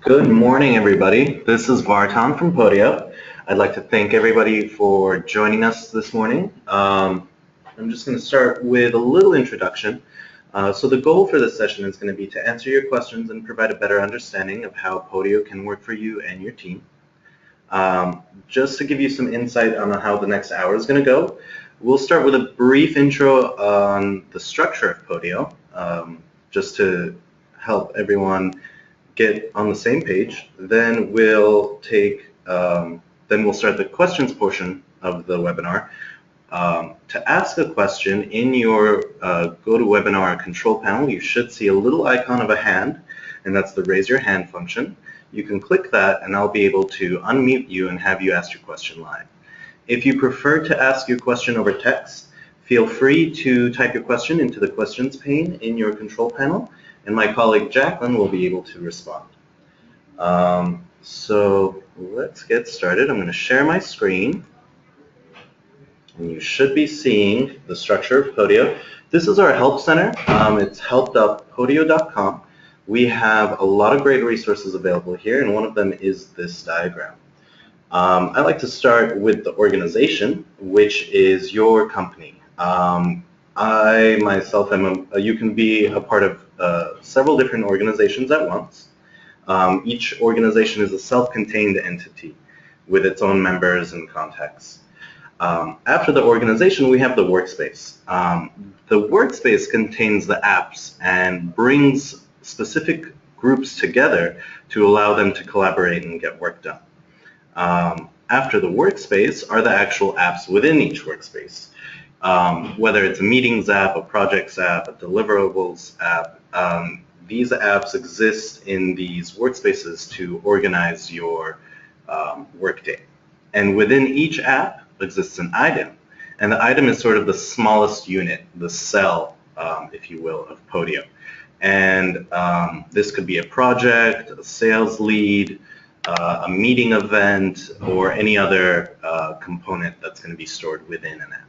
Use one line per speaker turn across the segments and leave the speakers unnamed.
Good morning, everybody. This is Vartan from Podio. I'd like to thank everybody for joining us this morning. I'm just going to start with a little introduction. So the goal for this session is going to be to answer your questions and provide a better understanding of how Podio can work for you and your team. Just to give you some insight on how the next hour is going to go, we'll start with a brief intro on the structure of Podio, just to help everyone get on the same page. Then we'll start the questions portion of the webinar. To ask a question in your GoToWebinar control panel, you should see a little icon of a hand, and that's the raise your hand function. You can click that and I'll be able to unmute you and have you ask your question live. If you prefer to ask your question over text, feel free to type your question into the questions pane in your control panel, and my colleague Jacqueline will be able to respond. So let's get started. I'm going to share my screen, and you should be seeing the structure of Podio. This is our help center. It's help.podio.com. We have a lot of great resources available here, and one of them is this diagram. I like to start with the organization, which is your company. I myself you can be a part of several different organizations at once. Each organization is a self-contained entity with its own members and contacts. After the organization, we have the workspace. The workspace contains the apps and brings specific groups together to allow them to collaborate and get work done. After the workspace are the actual apps within each workspace. Whether it's a meetings app, a projects app, a deliverables app, these apps exist in these workspaces to organize your workday. And within each app exists an item. And the item is sort of the smallest unit, the cell, if you will, of Podio. And this could be a project, a sales lead, a meeting event, or any other component that's going to be stored within an app.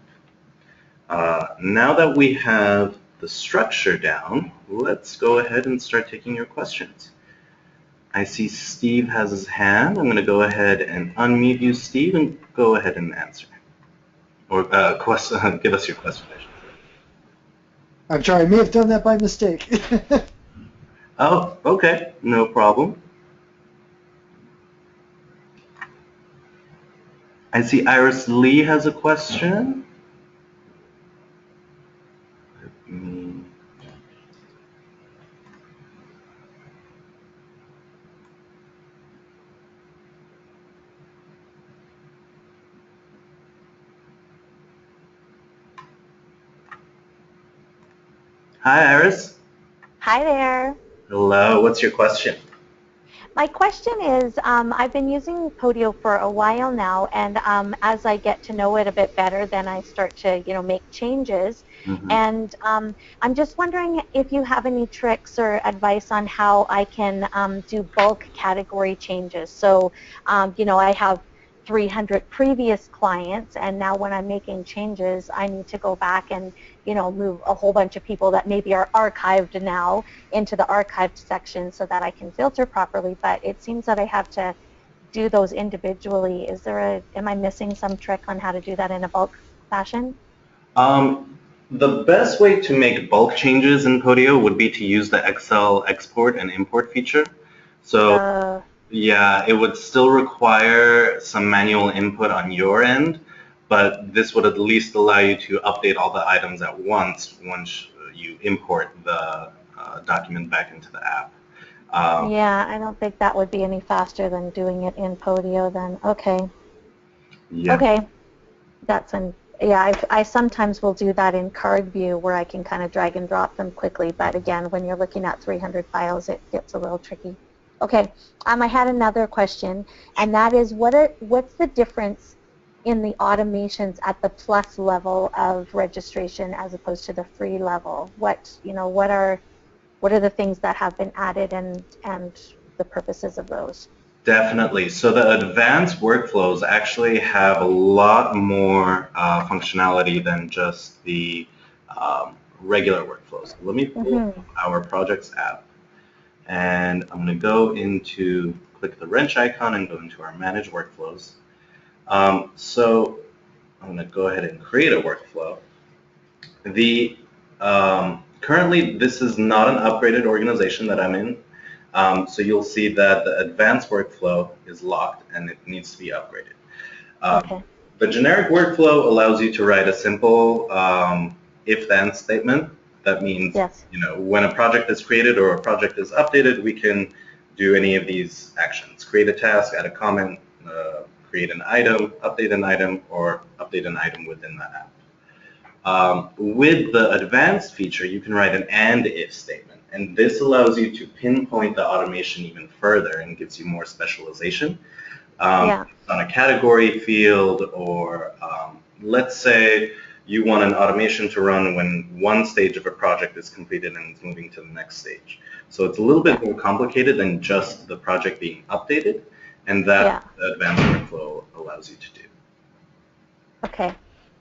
Now that we have the structure down, let's go ahead and start taking your questions. I see Steve has his hand. I'm going to go ahead and unmute you, Steve, and go ahead and answer. Or give us your question.
I'm sorry, I may have done that by mistake.
Oh, okay, no problem. I see Iris Lee has a question. Hi, Iris.
Hi there.
Hello, what's your question?
My question is, I've been using Podio for a while now, and as I get to know it a bit better, then I start to, make changes.
Mm-hmm.
And I'm just wondering if you have any tricks or advice on how I can do bulk category changes. So, I have 300 previous clients, and now when I'm making changes, I need to go back and, move a whole bunch of people that maybe are archived now into the archived section so that I can filter properly. But it seems that I have to do those individually. Am I missing some trick on how to do that in a bulk fashion?
The best way to make bulk changes in Podio would be to use the Excel export and import feature. So yeah, it would still require some manual input on your end, but this would at least allow you to update all the items at once you import the document back into the app.
Yeah, I don't think that would be any faster than doing it in Podio then. Okay.
Yeah.
Okay. I sometimes will do that in card view where I can kind of drag and drop them quickly, but again, when you're looking at 300 files, it gets a little tricky. Okay, I had another question, and that is, what's the difference in the automations at the plus level of registration as opposed to the free level? What are the things that have been added and the purposes of those?
Definitely. So the advanced workflows actually have a lot more functionality than just the regular workflows. Let me pull up our projects app. And I'm going to go into, click the wrench icon and go into our Manage Workflows. So I'm going to go ahead and create a workflow. Currently, this is not an upgraded organization that I'm in. So you'll see that the advanced workflow is locked and it needs to be upgraded.
Okay.
The generic workflow allows you to write a simple if-then statement. That means,
Yes.
when a project is created or a project is updated, we can do any of these actions. Create a task, add a comment, create an item, update an item, or update an item within the app. With the advanced feature, you can write an and if statement, and this allows you to pinpoint the automation even further and gives you more specialization. On a category field, or let's say you want an automation to run when one stage of a project is completed and it's moving to the next stage. So it's a little bit more complicated than just the project being updated, and that the advanced workflow allows you to do.
Okay.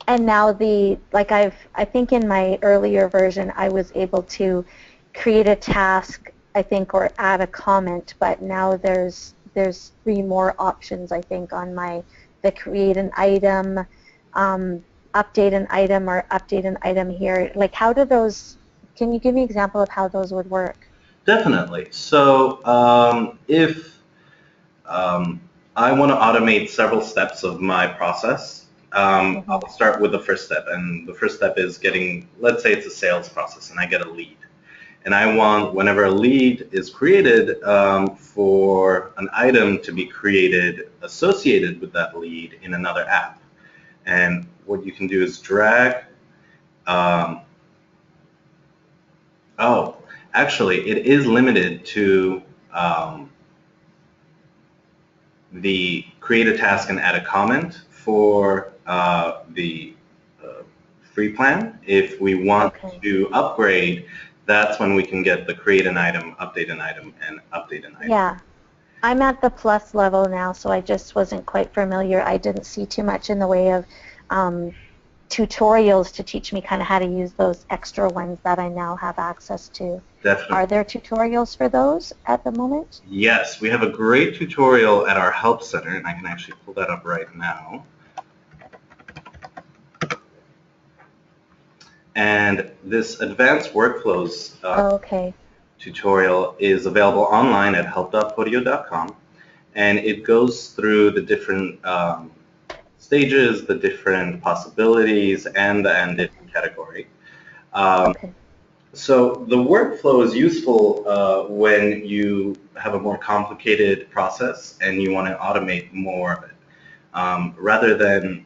And now I think in my earlier version I was able to create a task, I think, or add a comment, but now there's 3 more options, I think, on the create an item, update an item, or update an item here. Like, how do those, can you give me an example of how those would work?
Definitely. So if I want to automate several steps of my process, I'll start with the first step. And the first step is getting, let's say it's a sales process and I get a lead. And I want, whenever a lead is created, for an item to be created associated with that lead in another app. And what you can do is drag, actually it is limited to the create a task and add a comment for the free plan. If we want to upgrade, that's when we can get the create an item, update an item, and update an item.
Yeah. I'm at the plus level now, so I just wasn't quite familiar. I didn't see too much in the way of tutorials to teach me kind of how to use those extra ones that I now have access to.
Definitely.
Are there tutorials for those at the moment?
Yes, we have a great tutorial at our Help Center, and I can actually pull that up right now. And this advanced workflows tutorial is available online at help.podio.com, and it goes through the different stages, the different possibilities, and the and if category. So the workflow is useful when you have a more complicated process and you want to automate more of it. Rather than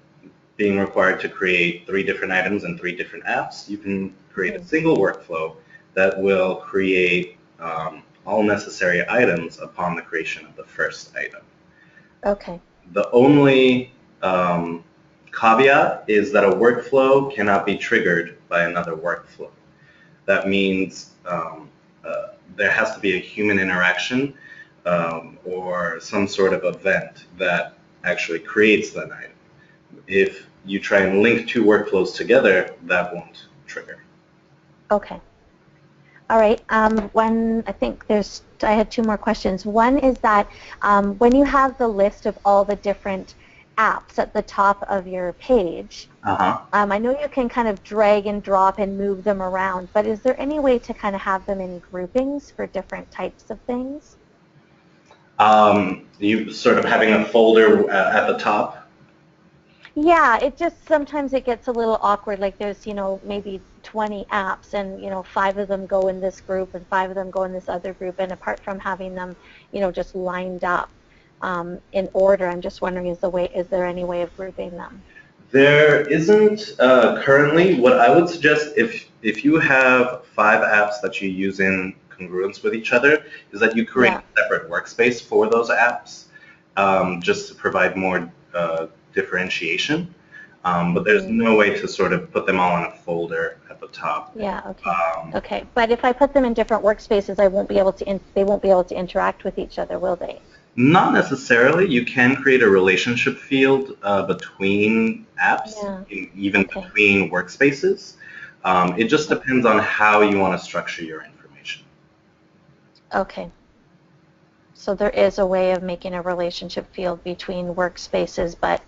being required to create 3 different items and 3 different apps, you can create a single workflow that will create all necessary items upon the creation of the first item.
Okay.
The only caveat is that a workflow cannot be triggered by another workflow. That means there has to be a human interaction or some sort of event that actually creates that item. If you try and link 2 workflows together, that won't trigger.
Okay. All right. I think I had 2 more questions. One is that when you have the list of all the different apps at the top of your page, I know you can kind of drag and drop and move them around, but is there any way to kind of have them in groupings for different types of things?
You sort of having a folder at the top?
Yeah, sometimes it gets a little awkward, like there's, maybe 20 apps and, 5 of them go in this group and 5 of them go in this other group, and apart from having them, just lined up in order, I'm just wondering, is there any way of grouping them?
There isn't currently. What I would suggest, if you have 5 apps that you use in congruence with each other, is that you create a separate workspace for those apps, just to provide more differentiation. But there's no way to sort of put them all in a folder at the top.
Yeah. Okay. Okay. But if I put them in different workspaces, they won't be able to interact with each other, will they?
Not necessarily. You can create a relationship field between apps, even between workspaces. It just depends on how you want to structure your information.
Okay. So there is a way of making a relationship field between workspaces, but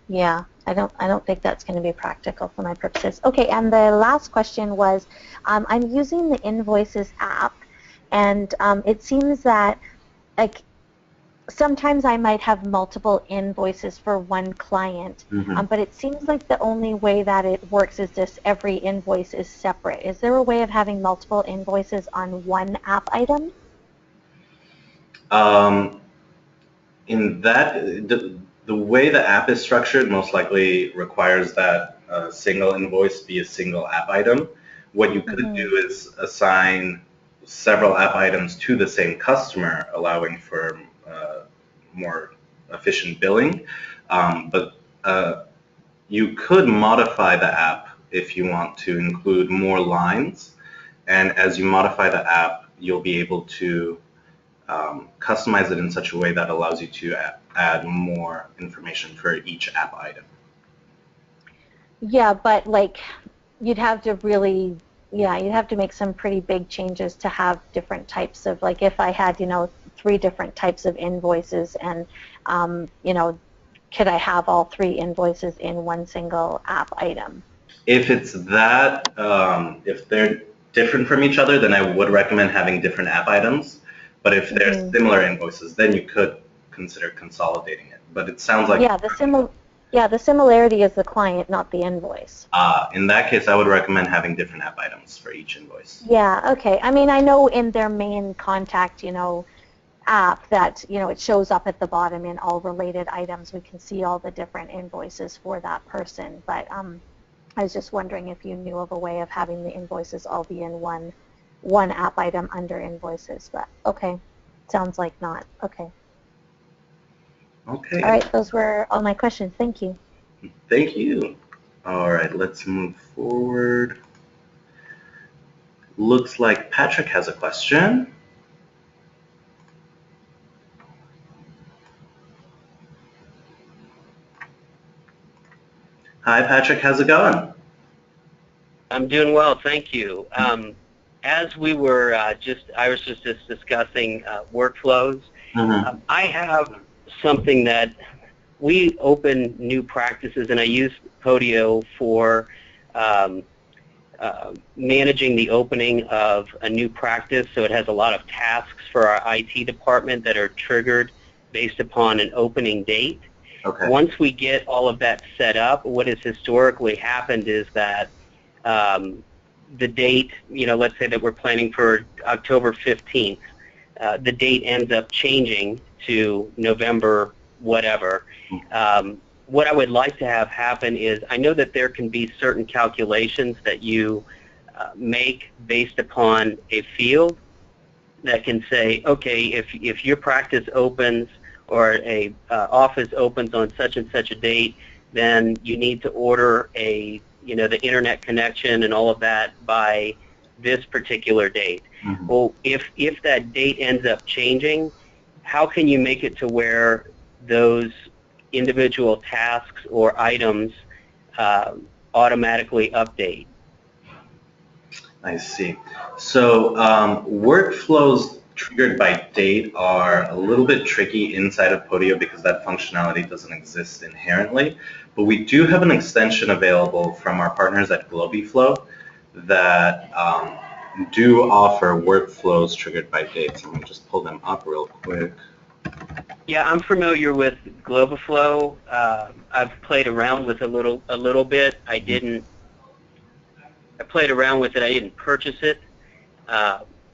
yeah, I don't think that's going to be practical for my purposes. Okay, and the last question was, I'm using the Invoices app, and it seems that like sometimes I might have multiple invoices for one client,
Mm-hmm.
but it seems like the only way that it works is this every invoice is separate. Is there a way of having multiple invoices on one app item?
Um, in that, the way the app is structured most likely requires that a single invoice be a single app item. What you could
Mm-hmm.
do is assign several app items to the same customer, allowing for more efficient billing. But you could modify the app if you want to include more lines. And as you modify the app, you'll be able to customize it in such a way that allows you to add more information for each app item.
Yeah, but like you'd have to really, yeah, you'd have to make some pretty big changes to have different types of, like if I had, 3 different types of invoices and, could I have all 3 invoices in one single app item?
If it's that, if they're different from each other, then I would recommend having different app items. But if they're
Hmm.
similar invoices, then you could consider consolidating it. But it sounds like,
Yeah, the similarity is the client, not the invoice.
in that case, I would recommend having different app items for each invoice.
Yeah, okay. I mean, I know in their main contact, app that, it shows up at the bottom in all related items. We can see all the different invoices for that person. But I was just wondering if you knew of a way of having the invoices all be in one app item under invoices. But okay, sounds like not. Okay. All
Okay,
right, those were all my questions. Thank you.
thank you. All right, let's move forward. Looks like Patrick has a question. Hi, Patrick. How's it going?
I'm doing well, thank you. As we were I was just discussing workflows.
Mm-hmm.
I have something that we open new practices, and I use Podio for um, managing the opening of a new practice. So it has a lot of tasks for our IT department that are triggered based upon an opening date.
Okay.
Once we get all of that set up, what has historically happened is that the date, let's say that we're planning for October 15th, the date ends up changing to November whatever. What I would like to have happen is, I know that there can be certain calculations that you make based upon a field that can say, okay, if your practice opens or a office opens on such and such a date, then you need to order the internet connection and all of that by this particular date.
Mm-hmm.
Well, if that date ends up changing, how can you make it to where those individual tasks or items automatically update?
I see. So workflows triggered by date are a little bit tricky inside of Podio because that functionality doesn't exist inherently. But we do have an extension available from our partners at Globiflow that do offer workflows triggered by dates. I'm going to just pull them up real quick.
Yeah, I'm familiar with Globiflow. I've played around with a little bit. I played around with it. I didn't purchase it.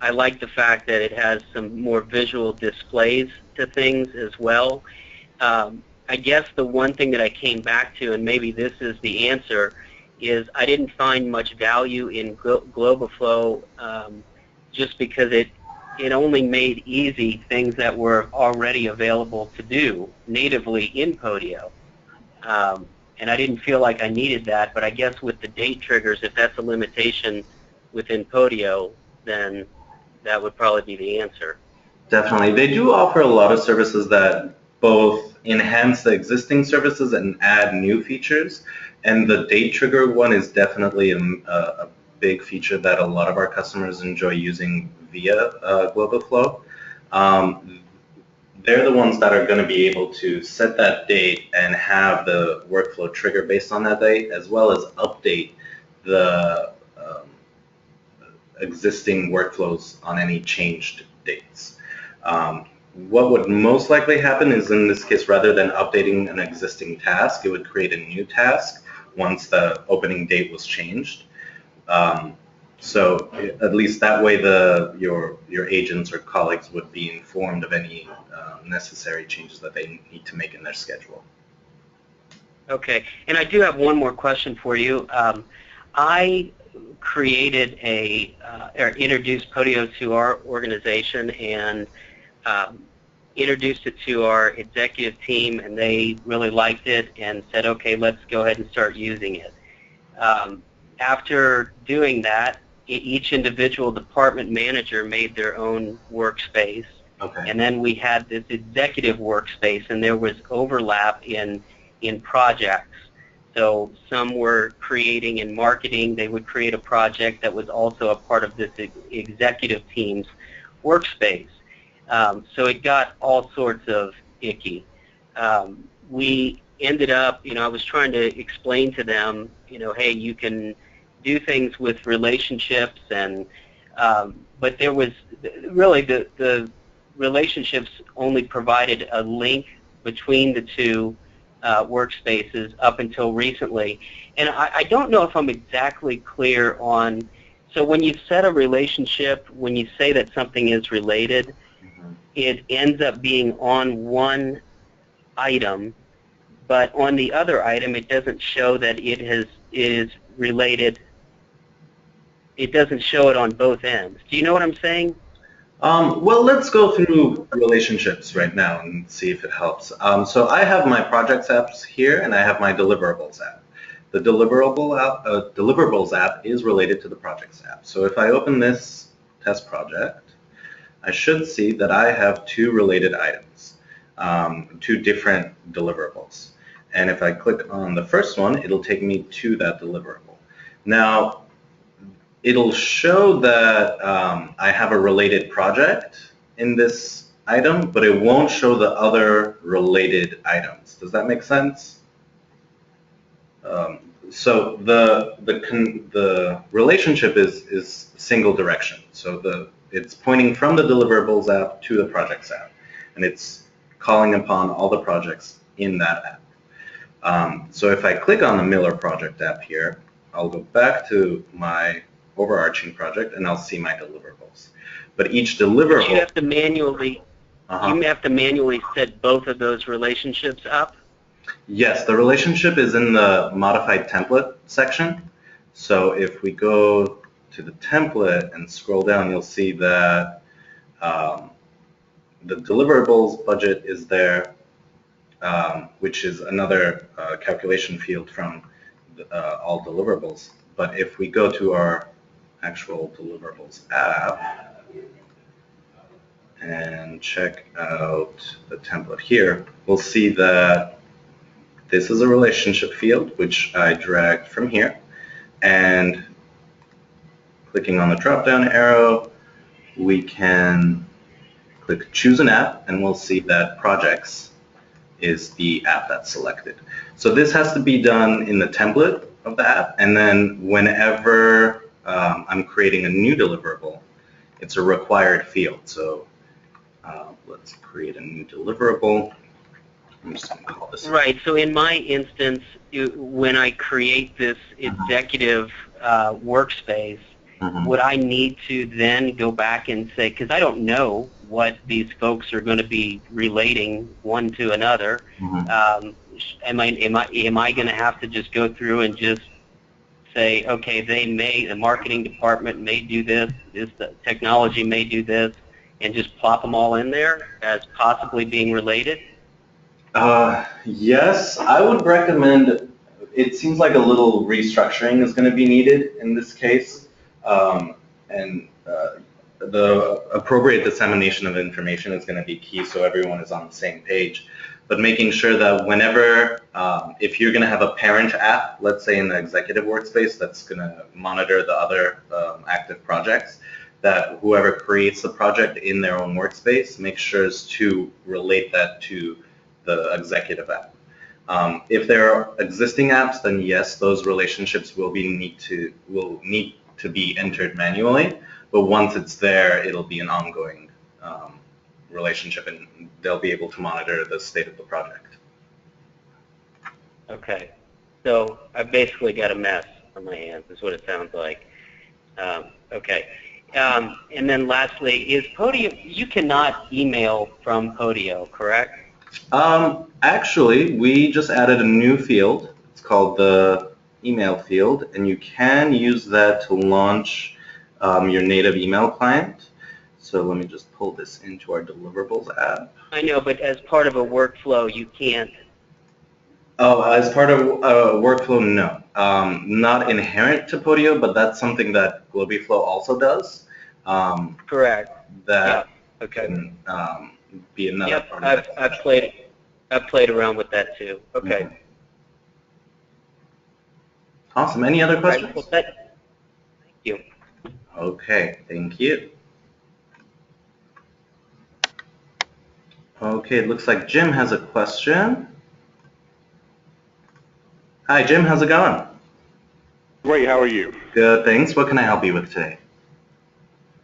I like the fact that it has some more visual displays to things as well. I guess the one thing that I came back to, and maybe this is the answer, is I didn't find much value in Globiflow just because it only made easy things that were already available to do natively in Podio. And I didn't feel like I needed that, but I guess with the date triggers, if that's a limitation within Podio, then that would probably be the answer.
Definitely. They do offer a lot of services that both enhance the existing services and add new features. And the date trigger one is definitely a big feature that a lot of our customers enjoy using via Global Flow. They're the ones that are going to be able to set that date and have the workflow trigger based on that date, as well as update the existing workflows on any changed dates. What would most likely happen is, in this case, rather than updating an existing task, it would create a new task once the opening date was changed. So at least that way your agents or colleagues would be informed of any necessary changes that they need to make in their schedule.
Okay, and I do have one more question for you. I created or introduced Podio to our organization and introduced it to our executive team, and they really liked it and said, okay, let's go ahead and start using it. After doing that, each individual department manager made their own workspace.
Okay.
And then we had this executive workspace, and there was overlap in projects. So some were creating and marketing. They would create a project that was also a part of this executive team's workspace. So it got all sorts of icky. We ended up, I was trying to explain to them, hey, you can do things with relationships, and but there was really the relationships only provided a link between the two workspaces up until recently. And I don't know if I'm exactly clear on, so when you set a relationship, when you say that something is related, it ends up being on one item, but on the other item it doesn't show that it is related. It doesn't show it on both ends. Do you know what I'm saying?
Well, let's go through relationships right now and see if it helps. So I have my projects apps here, and I have my deliverables app. The deliverables app is related to the projects app. So if I open this test project, I should see that I have two related items, two different deliverables. And if I click on the first one, it'll take me to that deliverable. Now, it'll show that I have a related project in this item, but it won't show the other related items. Does that make sense? So the relationship is single direction. So it's pointing from the deliverables app to the projects app, and it's calling upon all the projects in that app. So if I click on the Miller project app here, I'll go back to my overarching project, and I'll see my deliverables. But each deliverable,
but you have to manually set both of those relationships up.
Yes, the relationship is in the modified template section. So if we go to the template and scroll down, you'll see that the deliverables budget is there, which is another calculation field from all deliverables. But if we go to our actual deliverables app and check out the template here, we'll see that this is a relationship field, which I dragged from here, and clicking on the drop-down arrow, we can click choose an app, and we'll see that projects is the app that's selected. So this has to be done in the template of the app, and then whenever I'm creating a new deliverable, it's a required field. So let's create a new deliverable. I'm just going to call this.
Right. So in my instance, when I create this executive workspace, would I need to then go back and say, because I don't know what these folks are going to be relating one to another, am I going to have to just go through and just say, okay, the marketing department may do this, the technology may do this, and just plop them all in there as possibly being related?
Yes, I would recommend, it seems like a little restructuring is going to be needed in this case, and the appropriate dissemination of information is going to be key so everyone is on the same page. But making sure that whenever, if you're going to have a parent app, let's say in the executive workspace that's going to monitor the other active projects, that whoever creates the project in their own workspace makes sure to relate that to the executive app. If there are existing apps, then yes, those relationships will need to be entered manually. But once it's there, it'll be an ongoing relationship, and they'll be able to monitor the state of the project.
Okay. So I've basically got a mess on my hands, is what it sounds like. Okay. And then lastly, is Podio, you cannot email from Podio, correct?
Actually, we just added a new field. It's called the email field, and you can use that to launch your native email client. So let me just pull this into our deliverables app.
I know, but as part of a workflow, you can't.
Oh, as part of workflow, no. Not inherent to Podio, but that's something that GlobiFlow also does.
Correct.
That
yeah. Okay.
can be another
Yep.
part of it.
I've played around with that too. Okay.
Mm-hmm. Awesome. Any other questions?
Right, well, thank you.
Okay, thank you. Okay, it looks like Jim has a question. Hi, Jim. How's it going?
Great, how are you?
Good, thanks. What can I help you with today?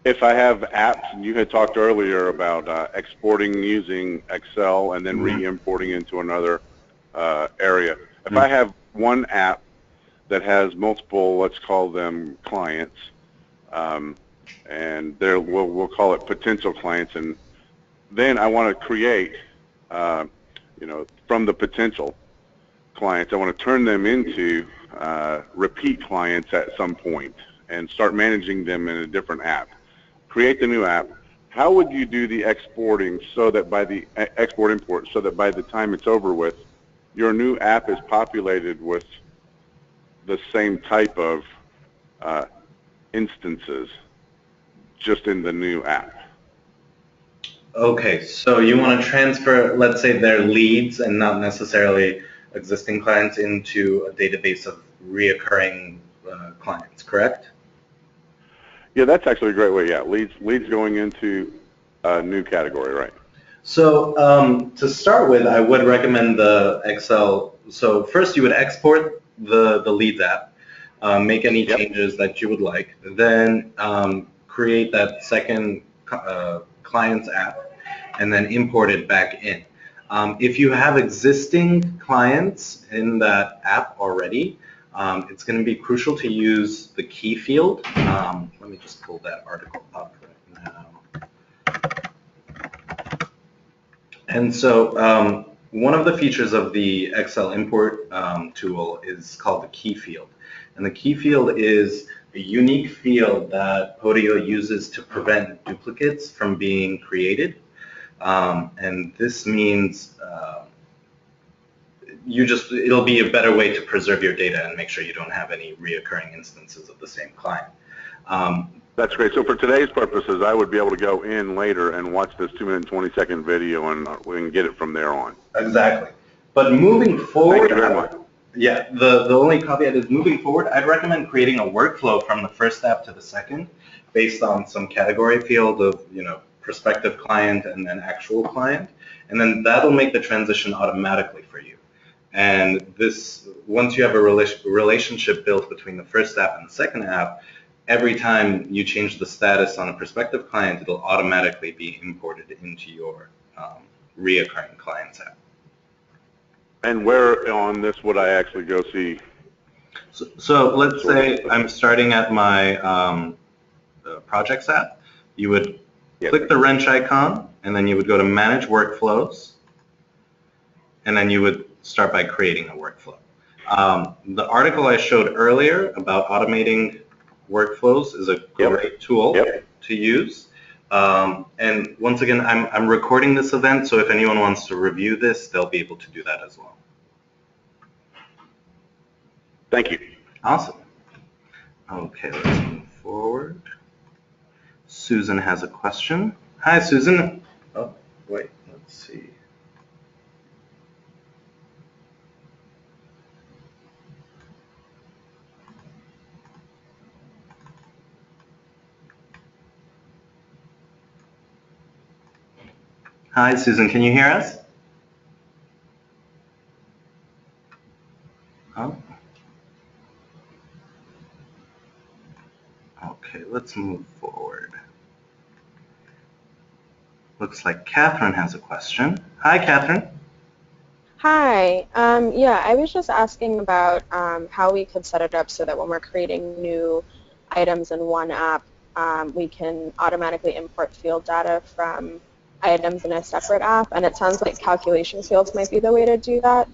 If I have apps, and you had talked earlier about exporting using Excel and then re-importing into another area. If I have one app that has multiple, let's call them clients, and we'll call it potential clients, and then I want to create, from the potential clients, I want to turn them into repeat clients at some point and start managing them in a different app. Create the new app. How would you do the exporting so that by the export-import, so that by the time it's over with, your new app is populated with the same type of instances just in the new app?
Okay, so you want to transfer, let's say, their leads and not necessarily existing clients into a database of reoccurring clients, correct?
Yeah, that's actually a great way. Yeah, leads going into a new category, right?
So to start with, I would recommend the Excel. So first, you would export the leads app, make any changes that you would like, then create that second clients app, and then import it back in. If you have existing clients in that app already, it's going to be crucial to use the key field. Let me just pull that article up right now. And so one of the features of the Excel import tool is called the key field. And the key field is a unique field that Podio uses to prevent duplicates from being created. And this means it'll be a better way to preserve your data and make sure you don't have any reoccurring instances of the same client.
That's great. So for today's purposes, I would be able to go in later and watch this 2-minute and 20-second video, and we can get it from there on.
Exactly. But moving forward,
thank you very much.
Yeah, the only caveat is moving forward, I'd recommend creating a workflow from the first app to the second based on some category field of, prospective client and then actual client. And then that'll make the transition automatically for you. And this, once you have a relationship built between the first app and the second app, every time you change the status on a prospective client, it'll automatically be imported into your reoccurring clients app.
And where on this would I actually go see?
So let's say I'm starting at my projects app. You would click the wrench icon, and then you would go to Manage Workflows, and then you would start by creating a workflow. The article I showed earlier about automating workflows is a great tool to use. And once again, I'm recording this event, so if anyone wants to review this, they'll be able to do that as well.
Thank you.
Awesome. Okay, let's move forward. Susan has a question. Hi, Susan. Oh, wait, let's see. Hi, Susan. Can you hear us? Oh. Okay, let's move forward. Looks like Catherine has a question. Hi, Catherine.
Hi. Yeah, I was just asking about how we could set it up so that when we're creating new items in one app, we can automatically import field data from items in a separate app. And it sounds like calculation fields might be the way to do that.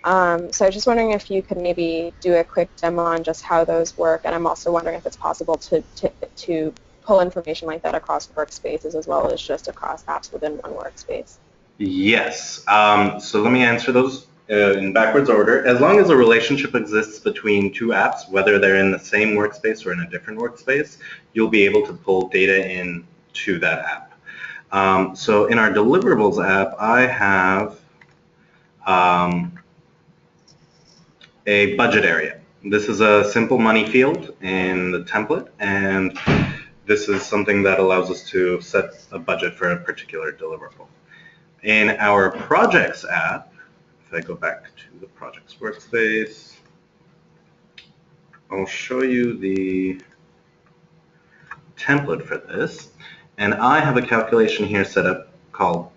So I was just wondering if you could maybe do a quick demo on just how those work. And I'm also wondering if it's possible to pull information like that across workspaces as well as just across apps within one workspace.
Yes. So let me answer those in backwards order. As long as a relationship exists between two apps, whether they're in the same workspace or in a different workspace, you'll be able to pull data in to that app. So in our deliverables app, I have a budget area. This is a simple money field in the template, and this is something that allows us to set a budget for a particular deliverable. In our projects app, if I go back to the projects workspace, I'll show you the template for this. And I have a calculation here set up called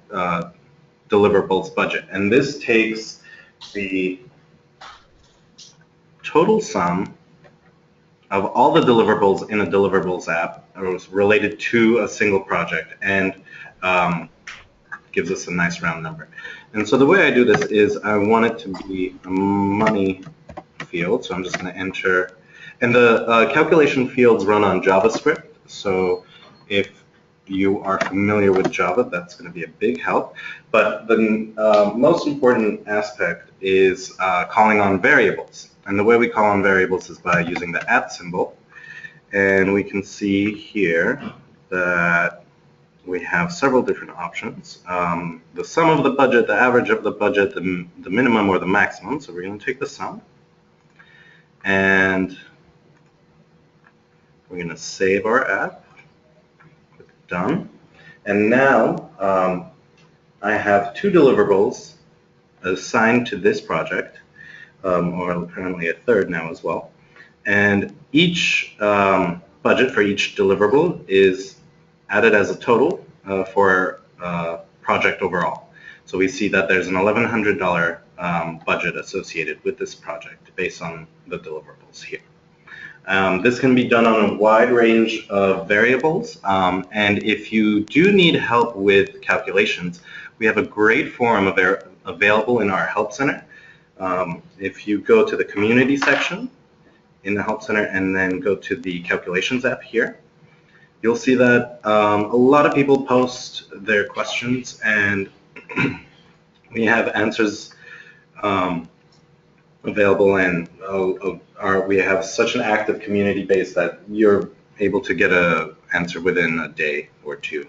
deliverables budget. And this takes the total sum of all the deliverables in a deliverables app related to a single project and gives us a nice round number. And so the way I do this is I want it to be a money field, so I'm just going to enter, and the calculation fields run on JavaScript, so if you are familiar with Java, that's going to be a big help. But the most important aspect is calling on variables. And the way we call on variables is by using the @ symbol. And we can see here that we have several different options. The sum of the budget, the average of the budget, the minimum or the maximum. So we're going to take the sum. And we're going to save our app. Click Done. And now I have two deliverables assigned to this project, or apparently a third now as well. And each budget for each deliverable is added as a total for project overall. So we see that there's an $1,100 budget associated with this project based on the deliverables here. This can be done on a wide range of variables, and if you do need help with calculations, we have a great forum available in our Help Center. If you go to the Community section in the Help Center and then go to the Calculations app here, you'll see that a lot of people post their questions, and we have answers available, and we have such an active community base that you're able to get an answer within a day or two.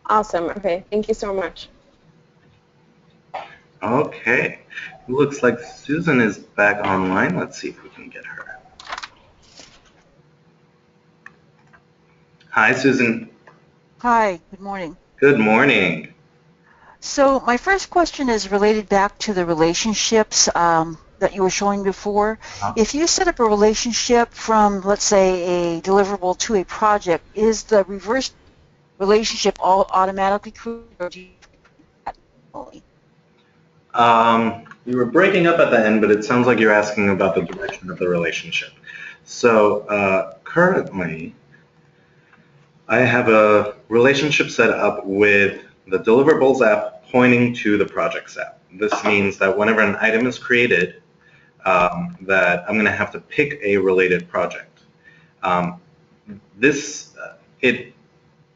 Awesome. Okay. Thank you so much.
Okay. Looks like Susan is back online. Let's see if we can get her. Hi, Susan.
Hi, good morning.
Good morning.
So my first question is related back to the relationships that you were showing before. If you set up a relationship from, let's say, a deliverable to a project, is the reverse relationship all automatically created, or do you manually?
You were breaking up at the end, but it sounds like you're asking about the direction of the relationship. So currently, I have a relationship set up with the deliverables app pointing to the projects app. This means that whenever an item is created, that I'm going to have to pick a related project.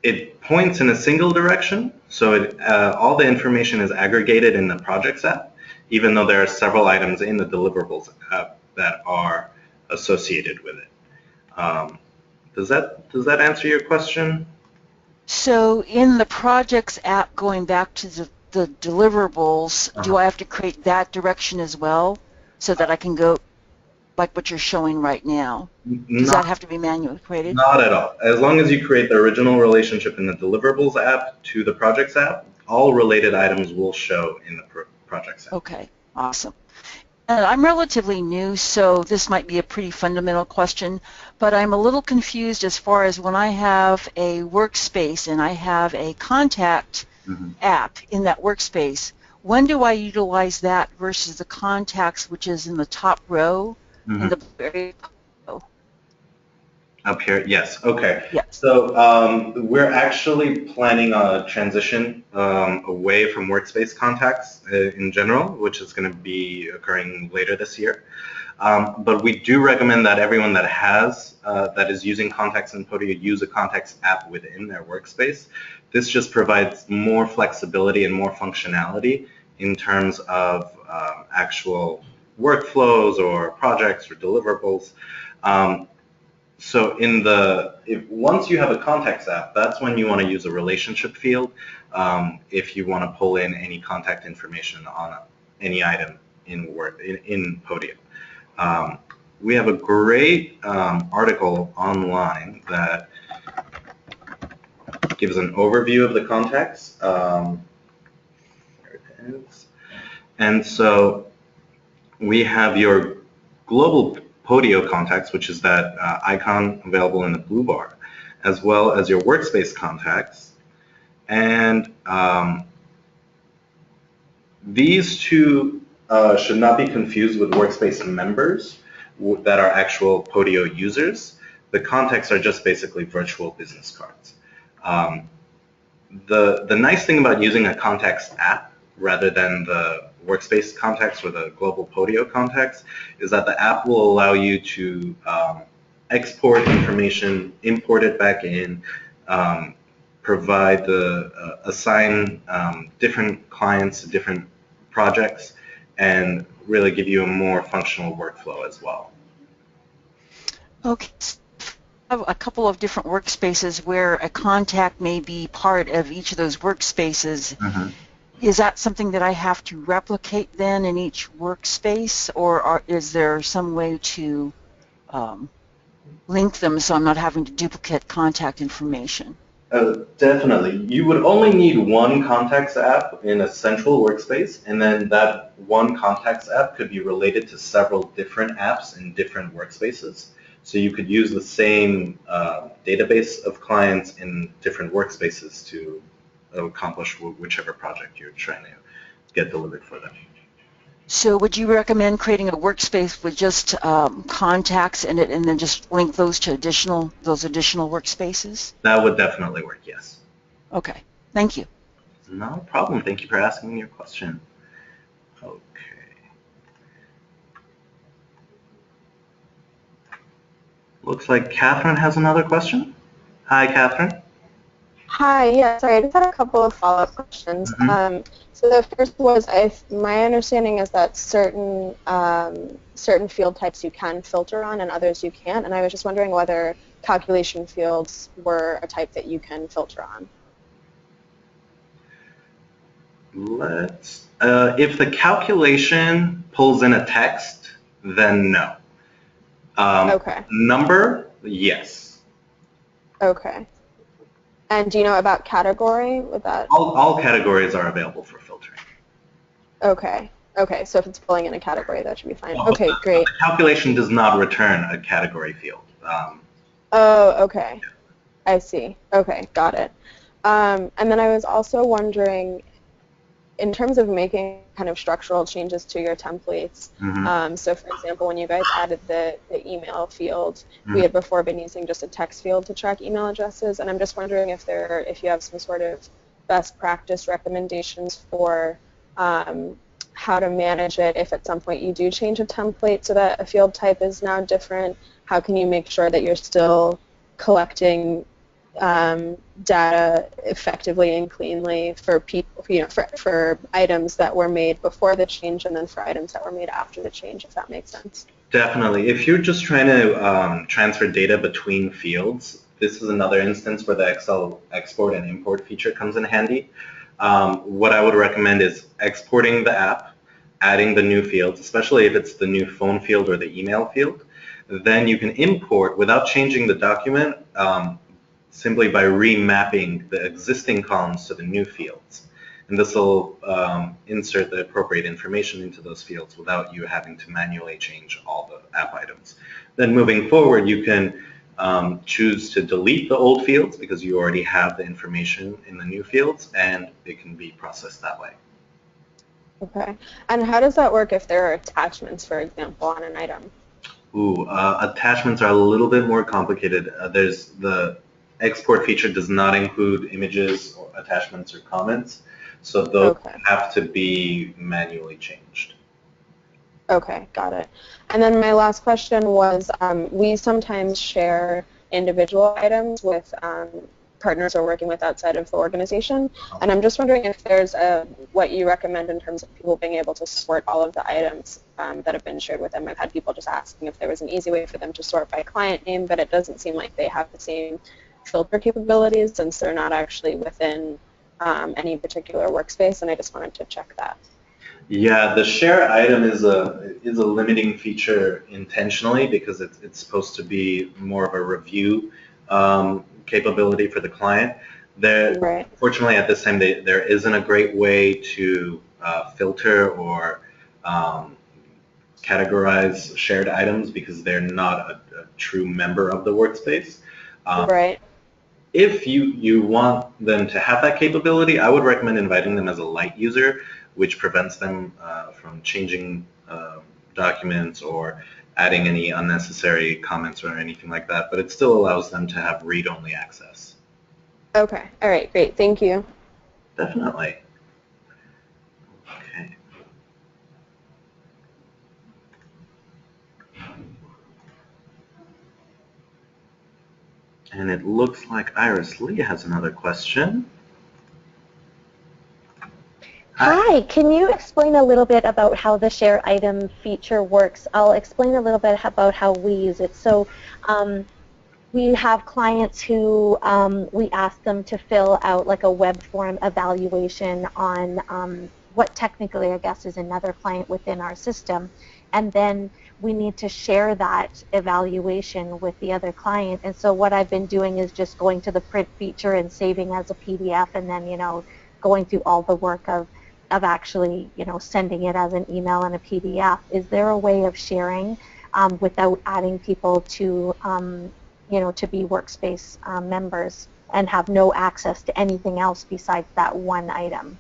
It points in a single direction, so all the information is aggregated in the projects app, even though there are several items in the deliverables app that are associated with it. Does that answer your question?
So in the projects app, going back to the deliverables, do I have to create that direction as well so that I can go like what you're showing right now? Does
Not,
that have to be manually created?
not at all. As long as you create the original relationship in the deliverables app to the projects app, all related items will show in the projects app.
Okay, awesome. And I'm relatively new, so this might be a pretty fundamental question, but I'm a little confused as far as when I have a workspace and I have a contact app in that workspace, when do I utilize that versus the contacts, which is in the top row in the very row?
Up here, yes. Okay.
Yes.
So we're actually planning a transition away from workspace contacts in general, which is going to be occurring later this year. But we do recommend that everyone that has that is using contacts in Podio use a contacts app within their workspace. This just provides more flexibility and more functionality in terms of actual workflows or projects or deliverables. So once you have a contacts app, that's when you want to use a relationship field if you want to pull in any contact information on any item in Podio. We have a great article online that gives an overview of the contacts. There it is. And so we have your global Podio contacts, which is that icon available in the blue bar, as well as your workspace contacts. And these two should not be confused with workspace members that are actual Podio users. The contacts are just basically virtual business cards. The nice thing about using a contacts app rather than the workspace contacts or the global Podio contacts is that the app will allow you to export information, import it back in, provide assign different clients to different projects, and really give you a more functional workflow as well.
Okay. I have a couple of different workspaces where a contact may be part of each of those workspaces. Is that something that I have to replicate then in each workspace, or is there some way to link them so I'm not having to duplicate contact information?
Definitely. You would only need one contacts app in a central workspace, and then that one contacts app could be related to several different apps in different workspaces. So you could use the same database of clients in different workspaces to accomplish whichever project you're trying to get delivered for them.
So would you recommend creating a workspace with just contacts in it and then just link those to those additional workspaces?
That would definitely work, yes.
Okay, thank you.
No problem. Thank you for asking your question. Okay. Looks like Catherine has another question. Hi, Catherine.
Hi, yeah, sorry, I just had a couple of follow-up questions. So the first was, my understanding is that certain field types you can filter on and others you can't, and I was just wondering whether calculation fields were a type that you can filter on.
If the calculation pulls in a text, then no.
Okay.
Number, yes.
Okay. And do you know about category with that?
All categories are available for filtering.
Okay. Okay, so if it's pulling in a category, that should be fine. Okay, great.
The calculation does not return a category field.
Oh, okay. I see. Okay, got it. And then I was also wondering, in terms of making kind of structural changes to your templates, so for example, when you guys added the email field, we had before been using just a text field to track email addresses, and I'm just wondering if you have some sort of best practice recommendations for how to manage it if at some point you do change a template so that a field type is now different. How can you make sure that you're still collecting data effectively and cleanly for people, for items that were made before the change and then for items that were made after the change, if that makes sense? Definitely.
If you're just trying to transfer data between fields, this is another instance where the Excel export and import feature comes in handy. What I would recommend is exporting the app, adding the new fields, especially if it's the new phone field or the email field, then you can import without changing the document simply by remapping the existing columns to the new fields. And this will insert the appropriate information into those fields without you having to manually change all the app items. Then moving forward, you can choose to delete the old fields because you already have the information in the new fields, and it can be processed that way.
Okay. And how does that work if there are attachments, for example, on an item?
Ooh, attachments are a little bit more complicated. There's the export feature does not include images or attachments or comments, so those have to be manually changed.
Okay, got it. And then my last question was, we sometimes share individual items with partners we're working with outside of the organization, and I'm just wondering if there's what you recommend in terms of people being able to sort all of the items that have been shared with them. I've had people just asking if there was an easy way for them to sort by client name, but it doesn't seem like they have the same filter capabilities since they're not actually within any particular workspace, and I just wanted to check that.
Yeah, the share item is a limiting feature intentionally because it's supposed to be more of a review capability for the client. Fortunately, at this time, there isn't a great way to filter or categorize shared items because they're not a true member of the workspace. If you want them to have that capability, I would recommend inviting them as a light user, which prevents them from changing documents or adding any unnecessary comments or anything like that, but it still allows them to have read-only access.
Okay, all right, great, thank you.
Definitely. Okay. And it looks like Iris Lee has another question.
Hi, can you explain a little bit about how the share item feature works? I'll explain a little bit about how we use it. So we have clients who we ask them to fill out like a web form evaluation on what technically I guess is another client within our system, and then we need to share that evaluation with the other client. And so what I've been doing is just going to the print feature and saving as a PDF, and then going through all the work of actually sending it as an email and a PDF. Is there a way of sharing without adding people to to be workspace members and have no access to anything else besides that one item?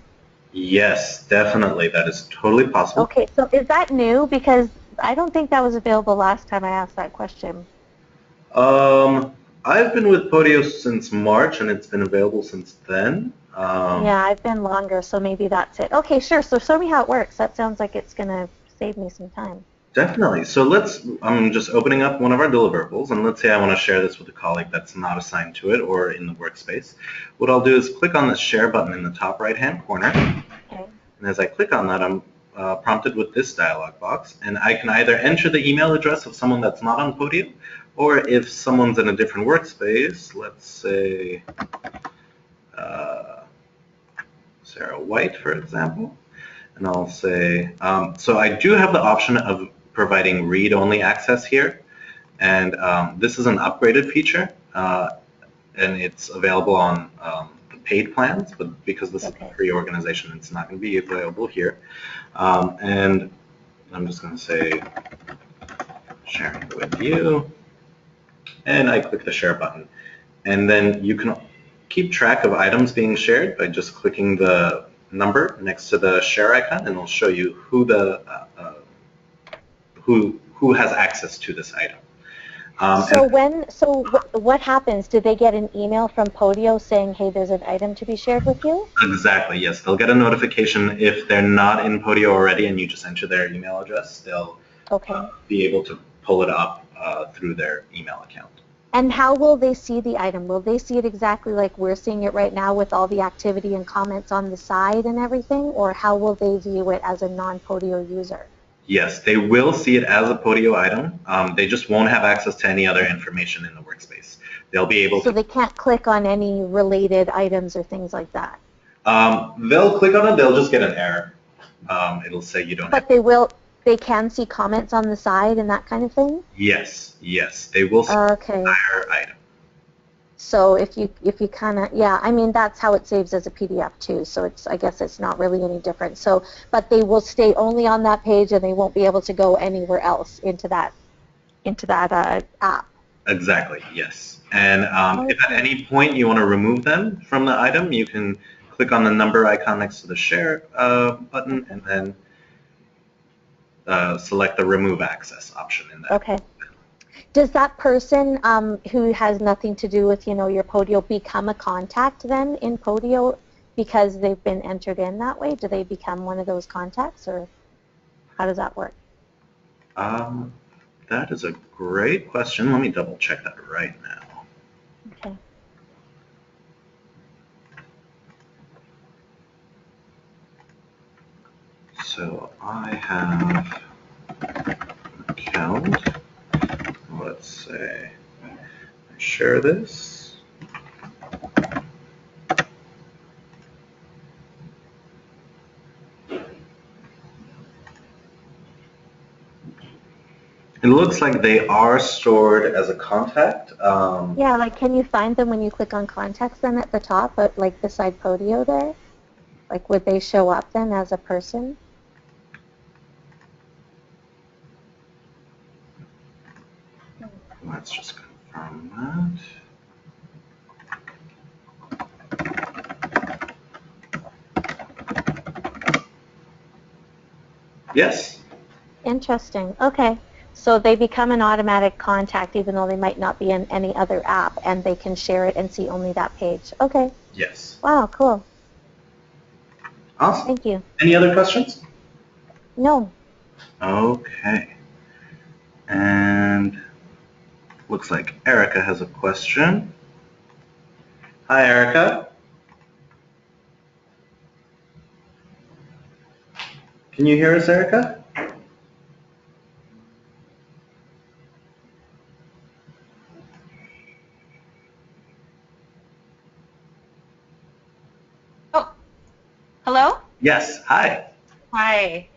Yes, definitely. That is totally possible.
Okay, so is that new? Because I don't think that was available last time I asked that question.
I've been with Podio since March, and it's been available since then.
Yeah, I've been longer, so maybe that's it. Okay, sure. So show me how it works. That sounds like it's going to save me some time.
Definitely. So I'm just opening up one of our deliverables, and let's say I want to share this with a colleague that's not assigned to it or in the workspace. What I'll do is click on the share button in the top right-hand corner.
Okay.
And as I click on that, I'm prompted with this dialog box, and I can either enter the email address of someone that's not on Podio, or if someone's in a different workspace, let's say Sarah White, for example, and I'll say, so I do have the option of providing read-only access here, and this is an upgraded feature, and it's available on the paid plans, but because this is a free organization, it's not going to be available here. And I'm just going to say sharing with you, and I click the share button. And then you can keep track of items being shared by just clicking the number next to the share icon, and it'll show you who who has access to this item.
So what happens? Do they get an email from Podio saying, hey, there's an item to be shared with you?
Exactly, yes. They'll get a notification if they're not in Podio already and you just enter their email address. They'll be able to pull it up through their email account.
And how will they see the item? Will they see it exactly like we're seeing it right now with all the activity and comments on the side and everything? Or how will they view it as a non-Podio user?
Yes, they will see it as a Podio item. They just won't have access to any other information in the workspace. They'll be able to...
So they can't click on any related items or things like that?
They'll click on it, they'll just get an error. It'll say you don't
But they can see comments on the side and that kind of thing?
Yes, yes, they will see the
Okay.
entire item.
So if you kind of, yeah, I mean, that's how it saves as a PDF too. So I guess it's not really any different. So, but they will stay only on that page and they won't be able to go anywhere else into that app.
Exactly, yes. And if at
Okay.
any point you want to remove them from the item, you can click on the number icon next to the share button and then select the remove access option in that.
Okay. Does that person who has nothing to do with, your Podio become a contact then in Podio because they've been entered in that way? Do they become one of those contacts, or how does that work?
That is a great question. Let me double check that right now.
Okay.
So I have an account. Let's say I share this. It looks like they are stored as a contact.
Yeah, like can you find them when you click on contacts then at the top, but like beside Podio there? Like would they show up then as a person?
Let's just confirm that. Yes.
Interesting. Okay. So they become an automatic contact even though they might not be in any other app, and they can share it and see only that page. Okay.
Yes.
Wow, cool.
Awesome.
Thank you.
Any other questions?
No.
Okay. And looks like Erica has a question. Hi, Erica. Can you hear us, Erica?
Oh, hello?
Yes. Hi.
Hi.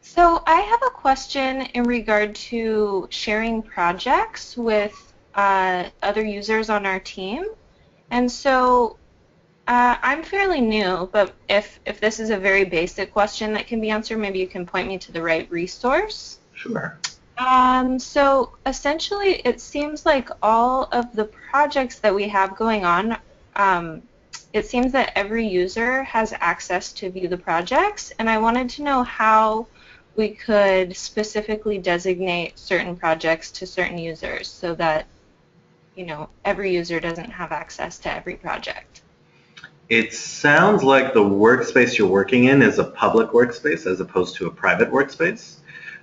So I have a question in regard to sharing projects with other users on our team. And so I'm fairly new, but if this is a very basic question that can be answered, maybe you can point me to the right resource.
Sure.
So essentially, it seems like all of the projects that we have going on, it seems that every user has access to view the projects, and I wanted to know how we could specifically designate certain projects to certain users so that, every user doesn't have access to every project.
It sounds like the workspace you're working in is a public workspace as opposed to a private workspace.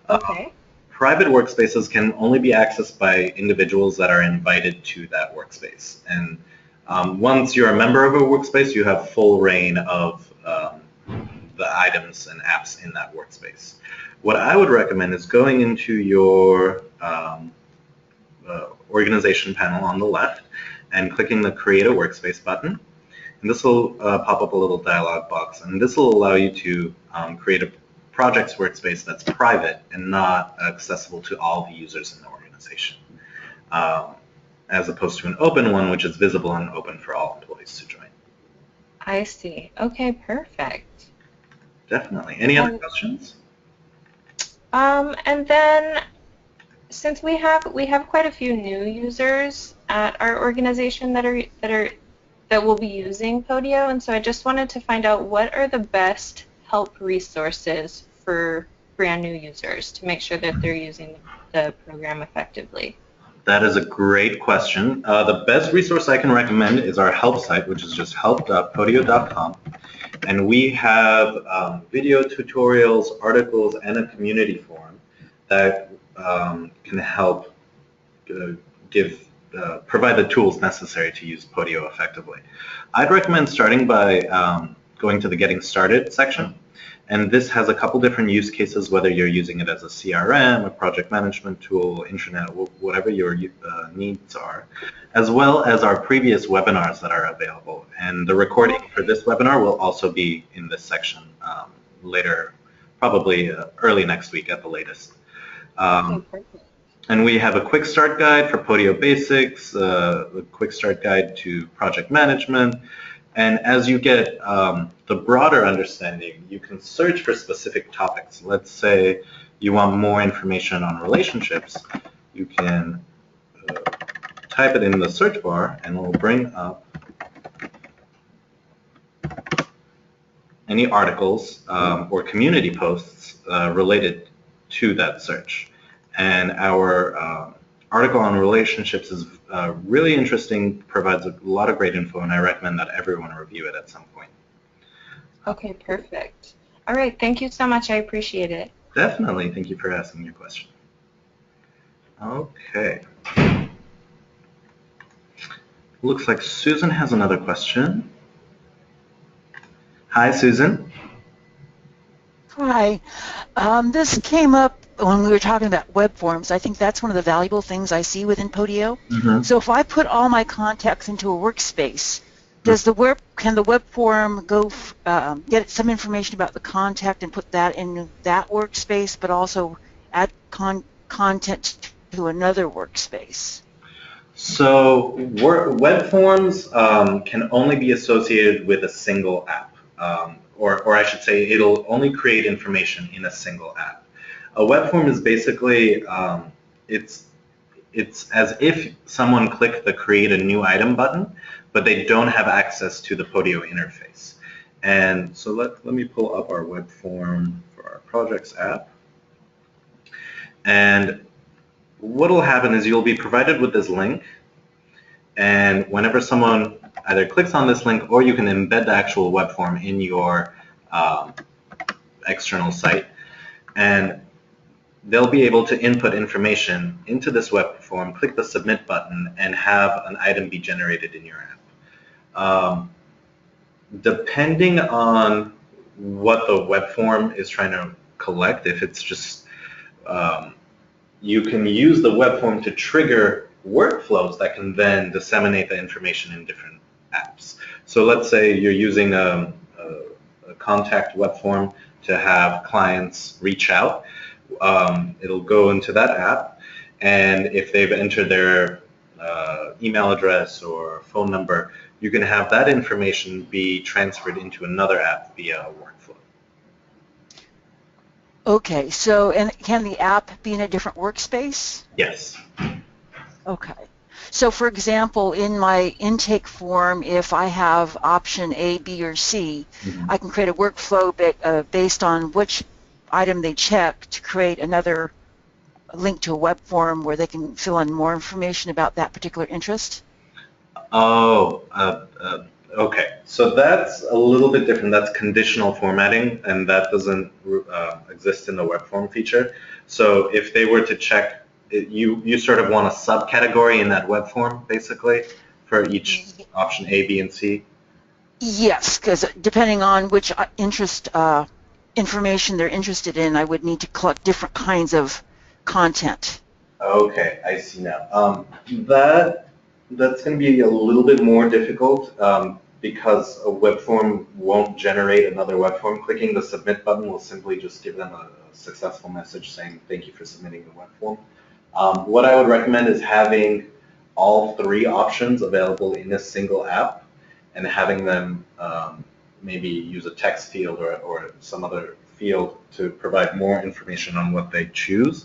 Okay.
Private workspaces can only be accessed by individuals that are invited to that workspace. And once you're a member of a workspace, you have full reign of the items and apps in that workspace. What I would recommend is going into your organization panel on the left and clicking the Create a Workspace button. And this will pop up a little dialog box, and this will allow you to create a projects workspace that's private and not accessible to all the users in the organization, as opposed to an open one, which is visible and open for all employees to join.
I see. Okay, perfect.
Definitely. Any other questions?
And then, since we have quite a few new users at our organization that will be using Podio, and so I just wanted to find out what are the best help resources for brand new users to make sure that they're using the program effectively.
That is a great question. The best resource I can recommend is our help site, which is just help.podio.com. And we have video tutorials, articles, and a community forum that can help provide the tools necessary to use Podio effectively. I'd recommend starting by going to the Getting Started section. And this has a couple different use cases, whether you're using it as a CRM, a project management tool, intranet, whatever your needs are, as well as our previous webinars that are available. And the recording for this webinar will also be in this section later probably early next week at the latest.
Okay, perfect.
And we have a quick start guide for Podio Basics, a quick start guide to project management. And as you get the broader understanding, you can search for specific topics. Let's say you want more information on relationships. You can type it in the search bar, and it will bring up any articles or community posts related to that search. And our article on relationships is really interesting, provides a lot of great info, and I recommend that everyone review it at some point.
Okay, perfect. All right, thank you so much. I appreciate it.
Definitely. Thank you for asking your question. Okay. Looks like Susan has another question. Hi, Susan.
Hi. This came up when we were talking about web forms. I think that's one of the valuable things I see within Podio.
Mm-hmm.
So if I put all my contacts into a workspace, can the web form go get some information about the contact and put that in that workspace, but also add content to another workspace?
So web forms can only be associated with a single app, or I should say it'll only create information in a single app. A web form is basically, it's as if someone clicked the create a new item button, but they don't have access to the Podio interface. And so let me pull up our web form for our projects app. And what will happen is you'll be provided with this link, and whenever someone either clicks on this link, or you can embed the actual web form in your external site, and they'll be able to input information into this web form, click the submit button, and have an item be generated in your app. Depending on what the web form is trying to collect, if it's just you can use the web form to trigger workflows that can then disseminate the information in different apps. So let's say you're using a contact web form to have clients reach out. It'll go into that app, and if they've entered their email address or phone number, you can have that information be transferred into another app via a workflow.
Okay, so and can the app be in a different workspace?
Yes.
Okay. So for example, in my intake form, if I have option A, B, or C, I can create a workflow based on which item they check to create another link to a web form where they can fill in more information about that particular interest?
Oh, okay. So that's a little bit different. That's conditional formatting, and that doesn't exist in the web form feature. So if they were to check, you sort of want a subcategory in that web form, basically, for each option A, B, and C?
Yes, because depending on which information they're interested in, I would need to collect different kinds of content.
Okay, I see now. That's going to be a little bit more difficult because a web form won't generate another web form. Clicking the submit button will simply just give them a successful message saying thank you for submitting the web form. What I would recommend is having all three options available in a single app and having them maybe use a text field or some other field to provide more information on what they choose,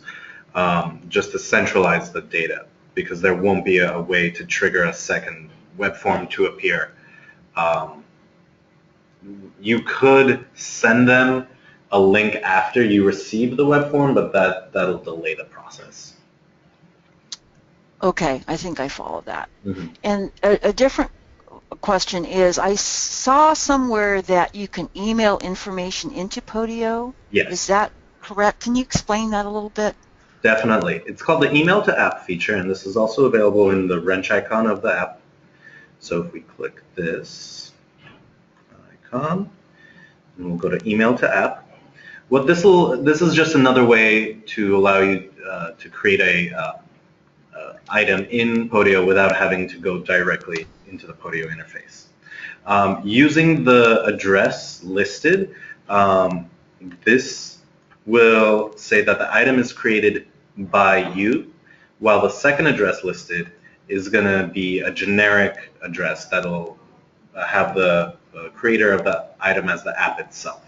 just to centralize the data, because there won't be a way to trigger a second web form to appear. You could send them a link after you receive the web form, but that'll delay the process.
Okay, I think I follow that.
Mm-hmm.
And a different question is, I saw somewhere that you can email information into Podio.
Yes.
Is that correct? Can you explain that a little bit?
Definitely. It's called the email to app feature, and this is also available in the wrench icon of the app. So if we click this icon, and we'll go to email to app. This is just another way to allow you to create a item in Podio without having to go directly into the Podio interface. Using the address listed, this will say that the item is created by you, while the second address listed is going to be a generic address that'll have the creator of the item as the app itself.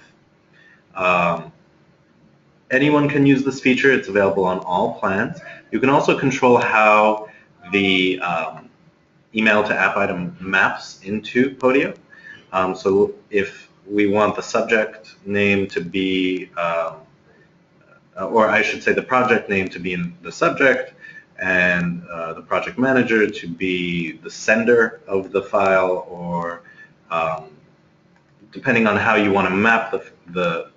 Anyone can use this feature. It's available on all plans. You can also control how the email to app item maps into Podio. So if we want the subject name to be, or I should say the project name to be in the subject, and the project manager to be the sender of the file, or depending on how you want to map the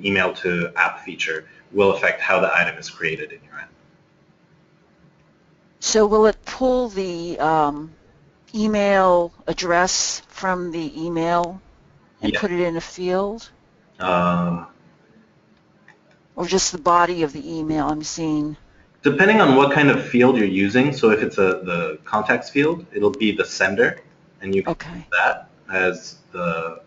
email to app feature will affect how the item is created in your end.
So will it pull the email address from the email and
Yeah.
put it in a field?
Um,
Or just the body of the email I'm seeing?
Depending on what kind of field you're using, so if it's the contacts field, it'll be the sender, and you can use that as the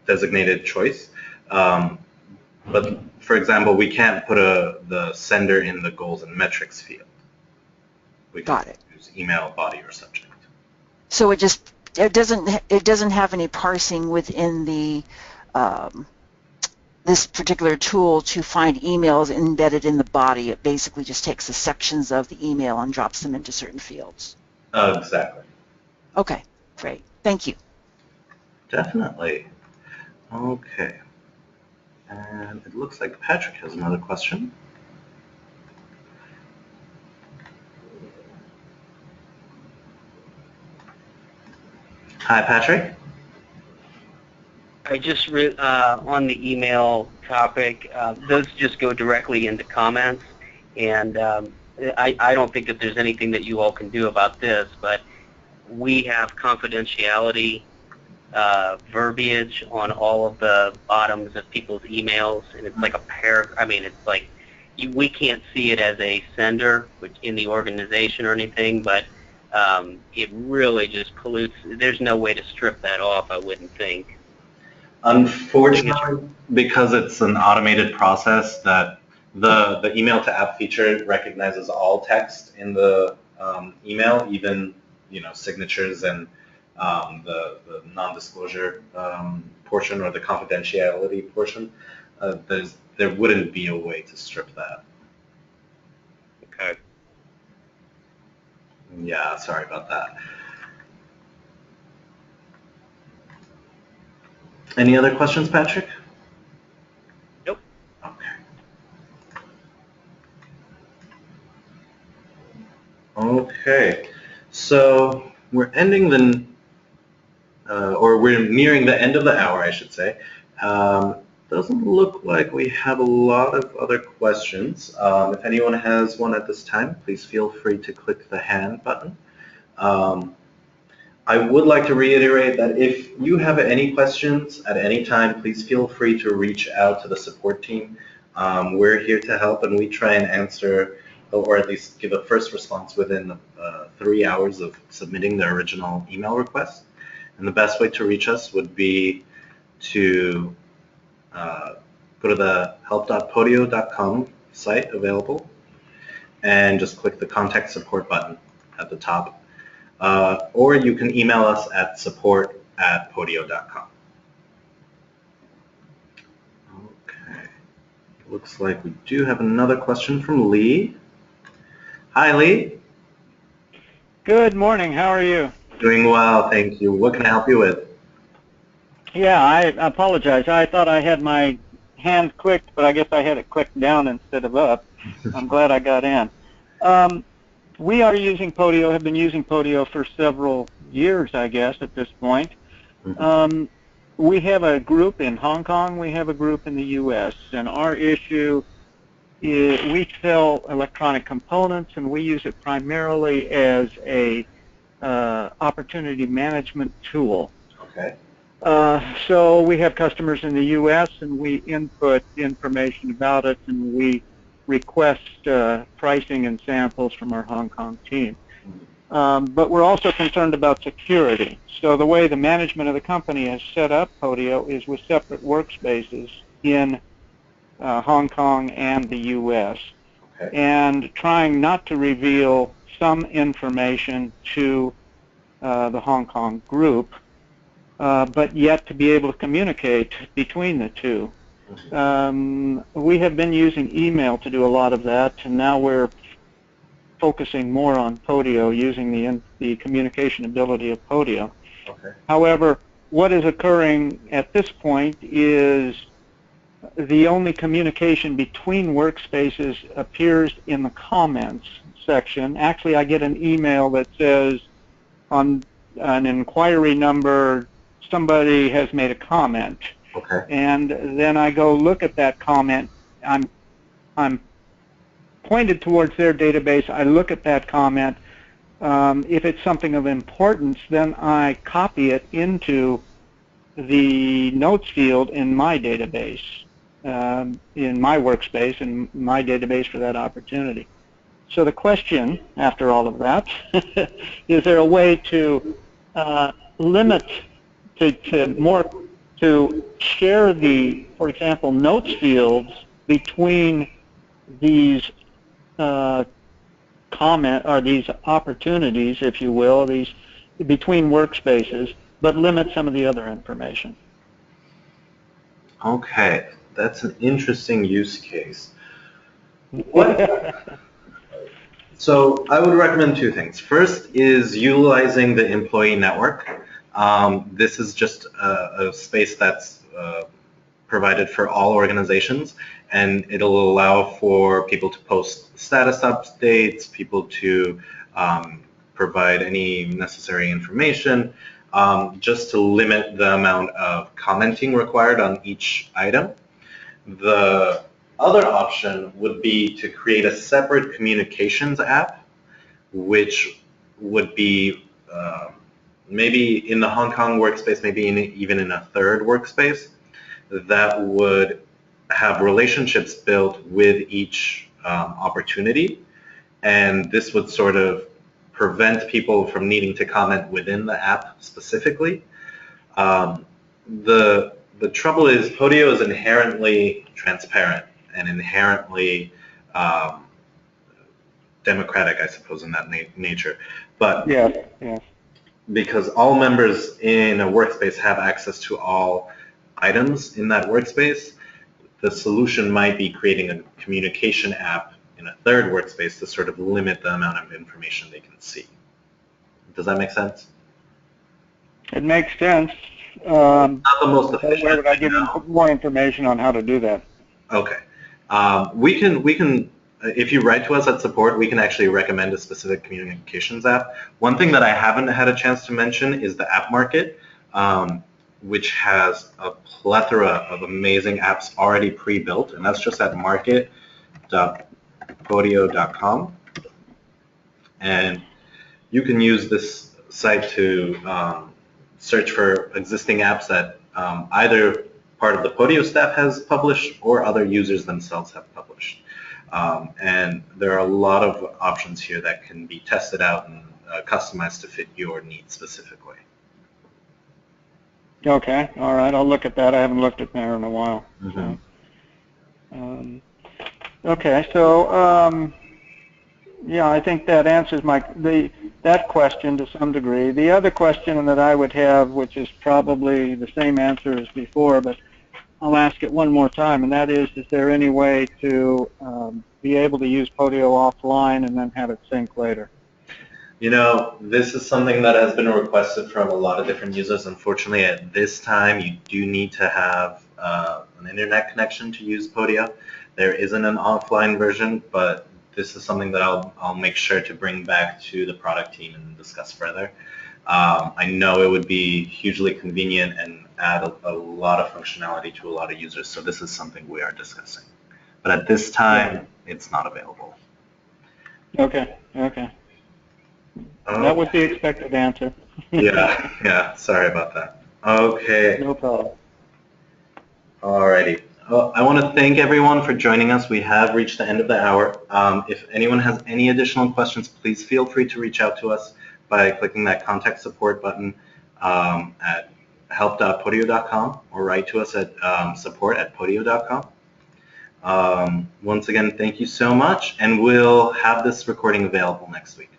designated choice. But for example, we can't put the sender in the goals and metrics field. We can use email, body, or subject.
So it doesn't have any parsing within the this particular tool to find emails embedded in the body. It basically just takes the sections of the email and drops them into certain fields.
Exactly.
Okay, great. Thank you.
Definitely. Okay. And it looks like Patrick has another question. Hi, Patrick.
I just on the email topic, those just go directly into comments, and I don't think that there's anything that you all can do about this, but we have confidentiality verbiage on all of the bottoms of people's emails, and it's like a I mean, it's like we can't see it as a sender in the organization or anything, but it really just pollutes. There's no way to strip that off, I wouldn't think.
Unfortunately, because it's an automated process, that the email to app feature recognizes all text in the email, even signatures and the non-disclosure portion or the confidentiality portion. There wouldn't be a way to strip that.
Okay.
Yeah, sorry about that. Any other questions, Patrick?
Nope.
Okay. So we're ending or we're nearing the end of the hour, I should say. Doesn't look like we have a lot of other questions. If anyone has one at this time, please feel free to click the hand button. I would like to reiterate that if you have any questions at any time, please feel free to reach out to the support team. We're here to help, and we try and answer, or at least give a first response within 3 hours of submitting the original email request. And the best way to reach us would be to go to the help.podio.com site available and just click the contact support button at the top. Or you can email us at support@podio.com. Okay. Looks like we do have another question from Lee. Hi, Lee.
Good morning. How are you?
Doing well, thank you. What can I help you with?
Yeah, I apologize. I thought I had my hand clicked, but I guess I had it clicked down instead of up. I'm glad I got in. We are using Podio, have been using Podio for several years, I guess, at this point. We have a group in Hong Kong, we have a group in the U.S., and our issue is we sell electronic components, and we use it primarily as a opportunity management tool.
Okay.
So we have customers in the U.S., and we input information about it, and we request pricing and samples from our Hong Kong team. but we're also concerned about security. So the way the management of the company has set up Podio is with separate workspaces in Hong Kong and the U.S.
Okay.
and trying not to reveal some information to the Hong Kong group, but yet to be able to communicate between the two. We have been using email to do a lot of that, and now we're focusing more on Podio, using the communication ability of Podio.
Okay.
However, what is occurring at this point is the only communication between workspaces appears in the comments section. Actually, I get an email that says on an inquiry number, somebody has made a comment.
Okay.
And then I go look at that comment. I'm pointed towards their database. I look at that comment. If it's something of importance, then I copy it into the notes field in my database, in my workspace, in my database for that opportunity. So the question, after all of that, is there a way to limit, to share the, for example, notes fields between these these opportunities, if you will, these between workspaces, but limit some of the other information?
Okay, that's an interesting use case. So I would recommend two things. First is utilizing the employee network. This is just a space that's provided for all organizations, and it'll allow for people to post status updates, people to provide any necessary information, just to limit the amount of commenting required on each item. The other option would be to create a separate communications app, which would be maybe in the Hong Kong workspace, maybe even in a third workspace, that would have relationships built with each opportunity, and this would sort of prevent people from needing to comment within the app specifically. The trouble is Podio is inherently transparent and inherently democratic, I suppose, in that nature. But
yes.
Because all members in a workspace have access to all items in that workspace, the solution might be creating a communication app in a third workspace to sort of limit the amount of information they can see. Does that make sense?
It makes sense.
Not the most efficient.
Where would I get more information on how to do that?
Okay. We can, if you write to us at support, we can actually recommend a specific communications app. One thing that I haven't had a chance to mention is the app market, which has a plethora of amazing apps already pre-built, and that's just at market.podio.com. And you can use this site to search for existing apps that either part of the Podio staff has published or other users themselves have published. And there are a lot of options here that can be tested out and customized to fit your needs specifically.
Okay, all right, I'll look at that. I haven't looked at there in a while.
Mm-hmm.
So, okay, so yeah, I think that answers that question to some degree. The other question that I would have, which is probably the same answer as before, but I'll ask it one more time, and that is there any way to be able to use Podio offline and then have it sync later?
You know, this is something that has been requested from a lot of different users. Unfortunately, at this time, you do need to have an internet connection to use Podio. There isn't an offline version, but this is something that I'll make sure to bring back to the product team and discuss further. I know it would be hugely convenient and add a lot of functionality to a lot of users, so this is something we are discussing. But at this time, it's not available.
Okay, okay. That was the expected answer.
Yeah, sorry about that. Okay.
No problem.
Alrighty. Well, I want to thank everyone for joining us. We have reached the end of the hour. If anyone has any additional questions, please feel free to reach out to us. by clicking that contact support button at help.podio.com or write to us at support@podio.com. Once again, thank you so much, and we'll have this recording available next week.